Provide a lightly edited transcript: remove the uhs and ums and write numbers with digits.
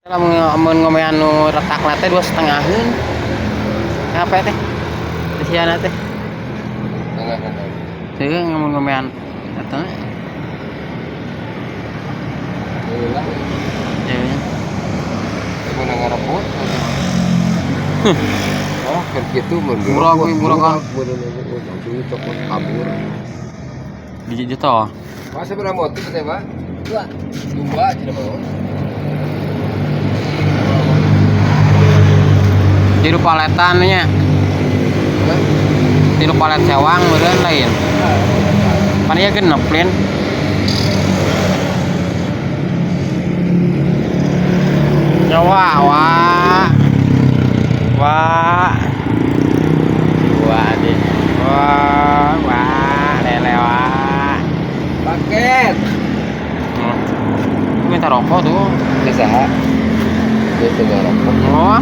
Lamun ngomean nu retakna teh 2,5-eun. Ngape teh? Siana teh. Teu ngamun ngomean eta. Heula. Ya. Mun ngarepot. Oh, keur kitu mun Murah kan. Langsung copot kabur. Di juta. Masa berapa motor teh, Pak? 2 cenah mau. Tiru paletan nya. Tiru palet sewang meureun lain. Pan ieu genep lin. Nyawa wah. Wah. Wah deh. Wah, lele wah. Paket. Minta rokok tuh. Bisa. Dia tengah rokok. Oh.